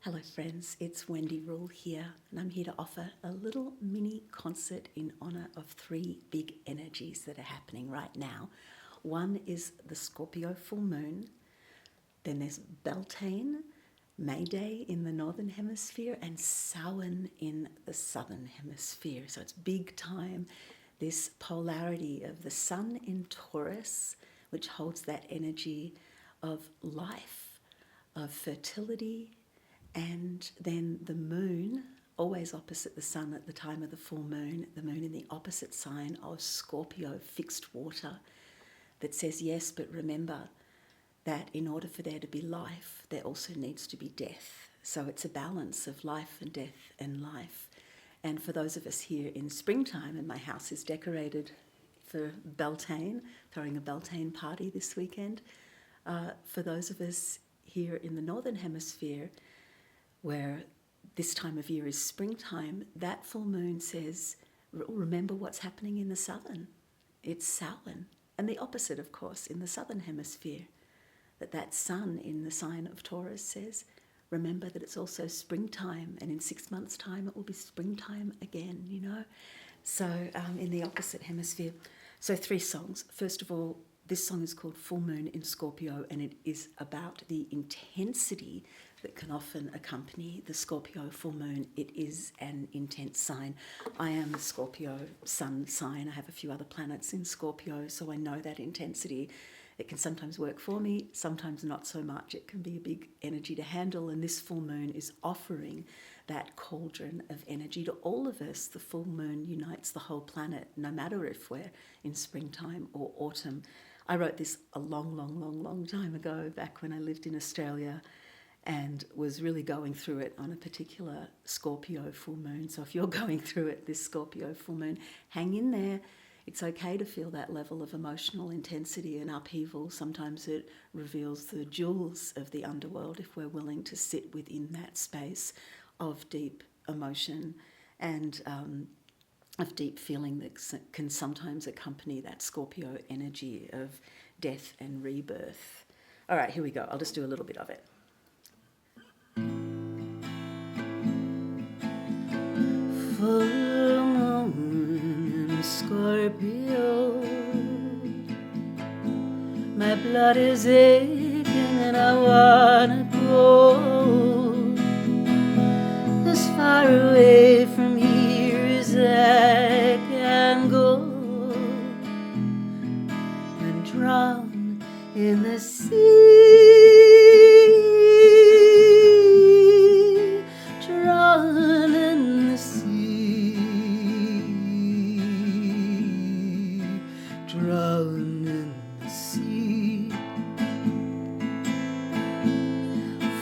Hello friends, it's Wendy Rule here, and I'm here to offer a little mini concert in honour of three big energies that are happening right now. One is the Scorpio Full Moon, then there's Beltaine, May Day in the Northern Hemisphere, and Samhain in the Southern Hemisphere. So it's big time, this polarity of the Sun in Taurus, which holds that energy of life, of fertility, and then the moon, always opposite the sun at the time of the full moon, the moon in the opposite sign of Scorpio, fixed water, that says, yes, but remember that in order for there to be life, there also needs to be death. So it's a balance of life and death and life. And for those of us here in springtime, and my house is decorated for Beltaine, throwing a Beltaine party this weekend, for those of us here in the Northern Hemisphere, where this time of year is springtime, that full moon says, remember what's happening in the southern. It's Samhain. And the opposite, of course, in the southern hemisphere, that sun in the sign of Taurus says, remember that it's also springtime, and in 6 months' time it will be springtime again, you know. So in the opposite hemisphere. So 3 songs. First of all, this song is called Full Moon in Scorpio, and it is about the intensity that can often accompany the Scorpio full moon. It is an intense sign. I am a Scorpio sun sign. I have a few other planets in Scorpio, so I know that intensity. It can sometimes work for me, sometimes not so much. It can be a big energy to handle, and this full moon is offering that cauldron of energy to all of us. The full moon unites the whole planet, no matter if we're in springtime or autumn. I wrote this a long time ago, back when I lived in Australia, and was really going through it on a particular Scorpio full moon. So if you're going through it, this Scorpio full moon, hang in there. It's okay to feel that level of emotional intensity and upheaval. Sometimes it reveals the jewels of the underworld if we're willing to sit within that space of deep emotion and of deep feeling that can sometimes accompany that Scorpio energy of death and rebirth. All right, here we go. I'll just do a little bit of it. Full moon in Scorpio, my blood is aching and I wanna go as far away from here as I can go, and drown in the sea. Drown in the sea.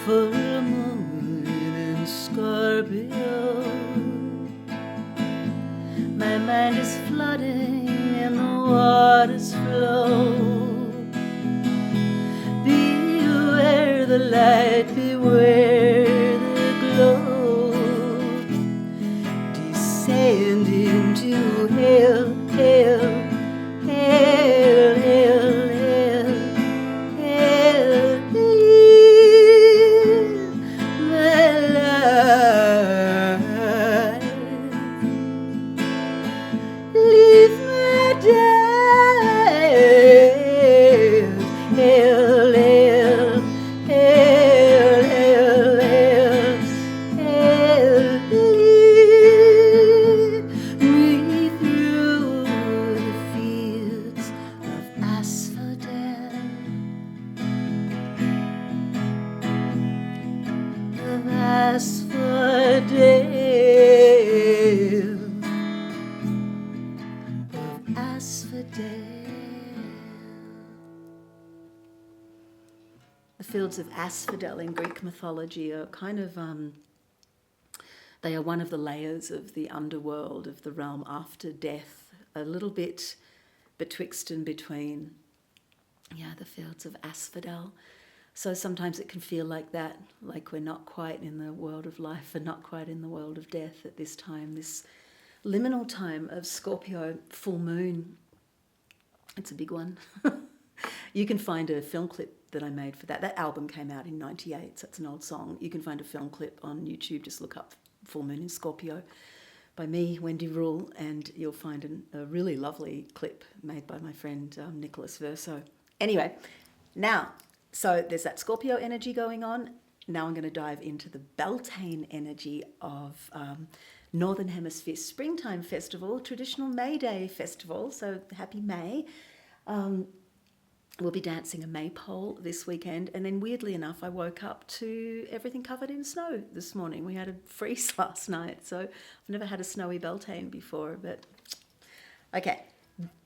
Full moon in Scorpio, my mind is flooding and the waters flow. Beware the light, beware the glow. Descend into hell, hell. Hell, hell, hell, hell, live my life, live my death, hell, hell, hell, hell, hell, hell, live me through the fields of asphodel, of asphodel, of asphodel. The fields of asphodel in Greek mythology are kind of, they are one of the layers of the underworld, of the realm after death, a little bit betwixt and between, the fields of asphodel. So sometimes it can feel like that, like we're not quite in the world of life and not quite in the world of death at this time, this liminal time of Scorpio full moon. It's a big one. You can find a film clip that I made for that. That album came out in '98, so it's an old song. You can find a film clip on YouTube. Just look up Full Moon in Scorpio by me, Wendy Rule, and you'll find a really lovely clip made by my friend Nicholas Verso. Anyway, now, so there's that Scorpio energy going on. Now I'm going to dive into the Beltaine energy of Northern Hemisphere Springtime Festival, traditional May Day festival, so happy May. We'll be dancing a maypole this weekend, and then weirdly enough, I woke up to everything covered in snow this morning. We had a freeze last night, so I've never had a snowy Beltaine before, but okay.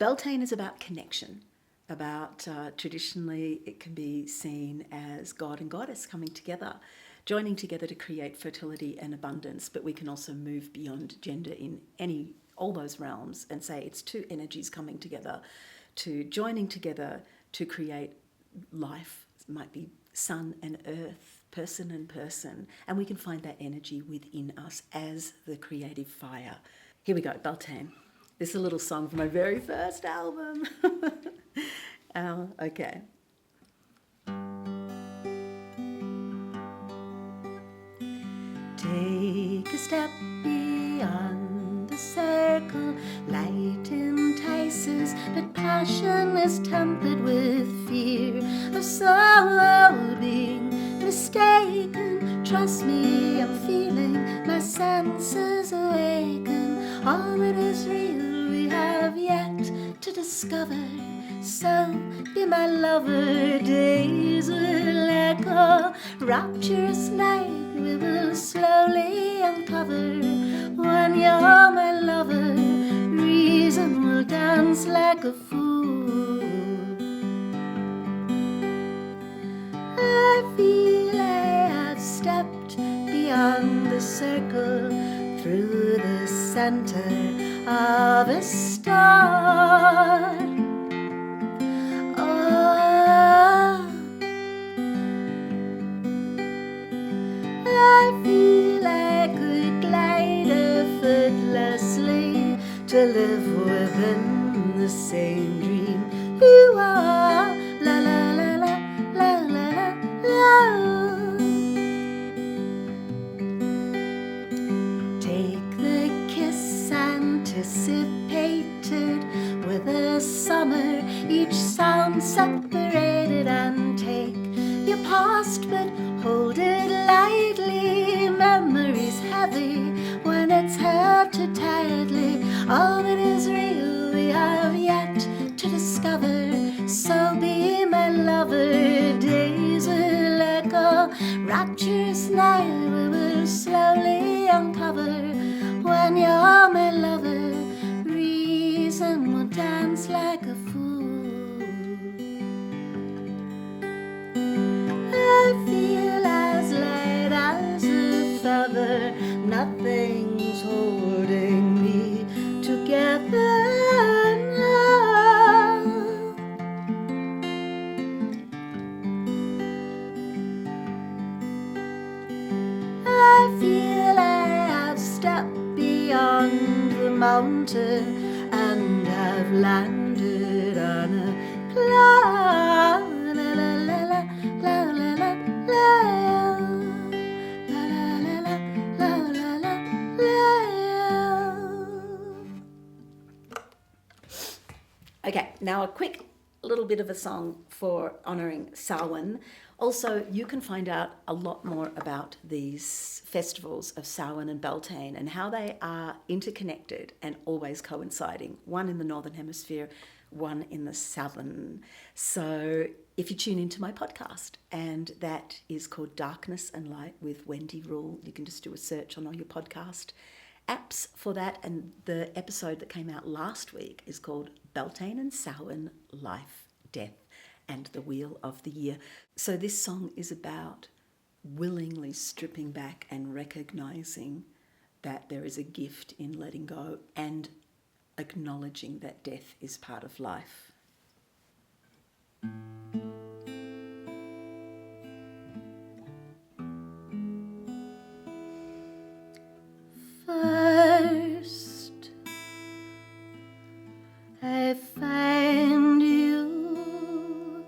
Beltaine is about connection, about traditionally it can be seen as God and Goddess coming together, joining together to create fertility and abundance, but we can also move beyond gender in all those realms and say it's two energies coming together, to joining together to create life. It might be sun and earth, person and person, and we can find that energy within us as the creative fire. Here we go, Beltaine. This is a little song from my very first album. Okay. Take a step beyond the circle. Light entices, but passion is tempered with fear of sorrow being mistaken. Trust me, I'm feeling my senses awaken. All that is real we have yet to discover. So be my lover, days will echo. Rapturous night we will slowly uncover. When you're my lover, reason will dance like a fool. I feel I have stepped beyond the circle, through the center of a star. I feel I could glide effortlessly to live within the same dream you are. La la la la la la la la. Take the kiss anticipated with a summer, each sound separated, and take your past but hold it lightly. Memories heavy when it's held too tightly. All that is real we have yet to discover. So be my lover, days will echo. Rapturous night we will slowly uncover. When you're my lover, reason will dance like a fool. I feel as light as a feather, nothing's holding me together now. I feel I have stepped beyond the mountain and have landed on a cloud. La la la la la la la la la la la la. Okay, now a quick little bit of a song for honouring Samhain. Also, you can find out a lot more about these festivals of Samhain and Beltaine and how they are interconnected and always coinciding, one in the Northern Hemisphere, one in the Southern. So if you tune into my podcast, and that is called Darkness and Light with Wendy Rule, you can just do a search on all your podcast apps for that. And the episode that came out last week is called Beltaine and Samhain, Life, Death, and the Wheel of the Year. So this song is about willingly stripping back and recognizing that there is a gift in letting go and acknowledging that death is part of life. First, I find you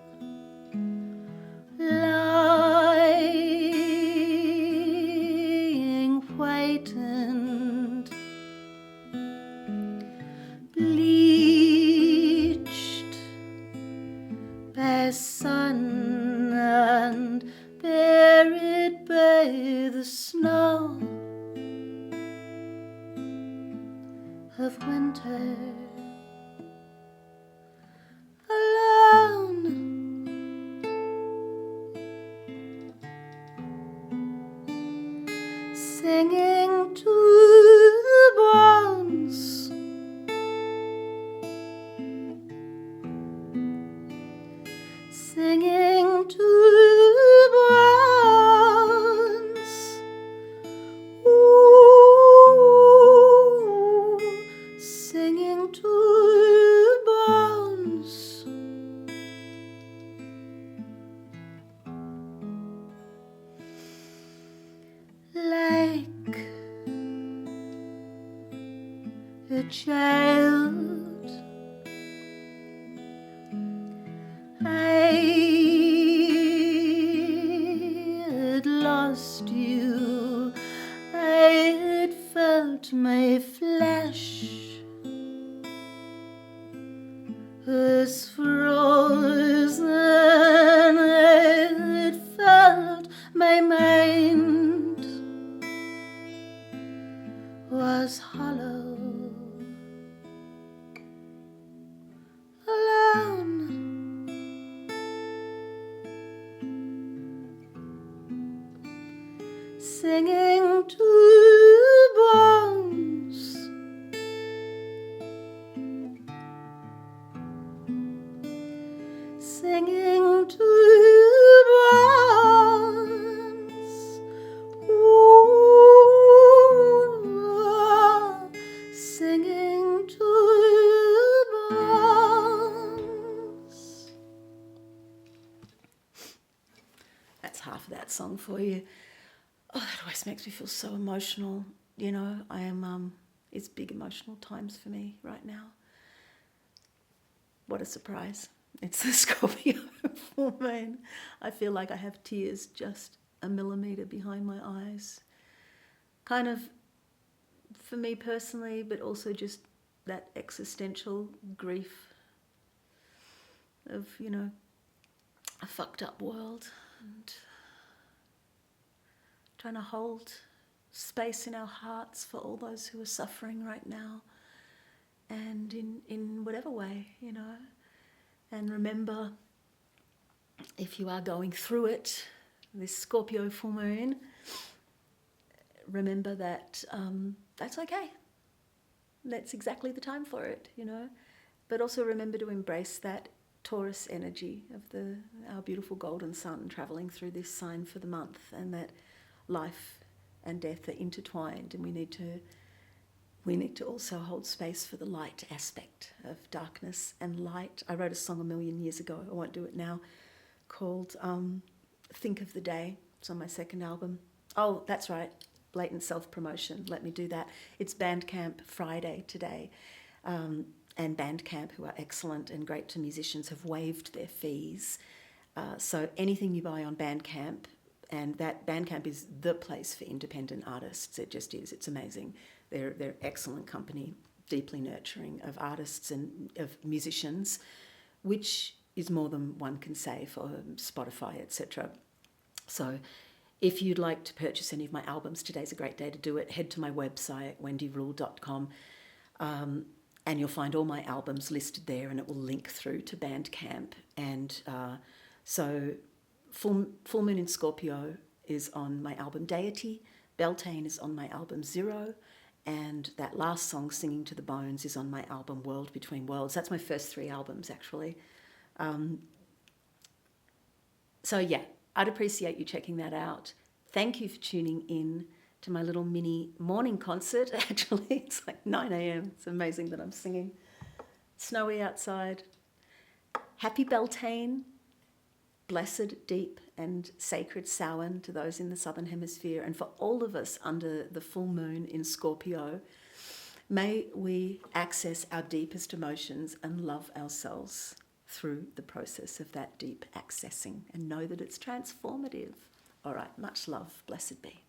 away the snow of winter. Alone, singing to the bones, singing to the bones. Ooh, singing to the bones. Like a child, I had lost you. I had felt my flesh was frozen. I had felt my mind was hollow. Alone, singing to the bones, singing to the bones. Ooh, singing to the bones. That's half of that song for you. Oh, that always makes me feel so emotional. You know, I am, it's big emotional times for me right now. What a surprise. It's the Scorpio Full Moon. I feel like I have tears just a millimetre behind my eyes. Kind of for me personally, but also just that existential grief of, you know, a fucked up world and trying to hold space in our hearts for all those who are suffering right now, and in whatever way, you know. And remember, if you are going through it, this Scorpio full moon, remember that that's okay. That's exactly the time for it, you know. But also remember to embrace that Taurus energy of our beautiful golden sun travelling through this sign for the month, and that life and death are intertwined, and we need to also hold space for the light aspect of darkness and light. I wrote a song a million years ago, I won't do it now, called Think of the Day. It's on my second album. Oh, that's right, blatant self-promotion, let me do that. It's Bandcamp Friday today, and Bandcamp, who are excellent and great to musicians, have waived their fees. So anything you buy on Bandcamp, and that Bandcamp is the place for independent artists. It just is. It's amazing. They're excellent company, deeply nurturing of artists and of musicians, which is more than one can say for Spotify, etc. So if you'd like to purchase any of my albums, today's a great day to do it. Head to my website, wendyrule.com, and you'll find all my albums listed there, and it will link through to Bandcamp. And so Full Moon in Scorpio is on my album Deity, Beltaine is on my album Zero, and that last song, Singing to the Bones, is on my album World Between Worlds. That's my first 3 albums, actually. So yeah, I'd appreciate you checking that out. Thank you for tuning in to my little mini morning concert. Actually, it's like 9 a.m. It's amazing that I'm singing. Snowy outside. Happy Beltaine. Blessed, deep and sacred Samhain to those in the Southern Hemisphere, and for all of us under the full moon in Scorpio, may we access our deepest emotions and love ourselves through the process of that deep accessing, and know that it's transformative. All right, much love. Blessed be.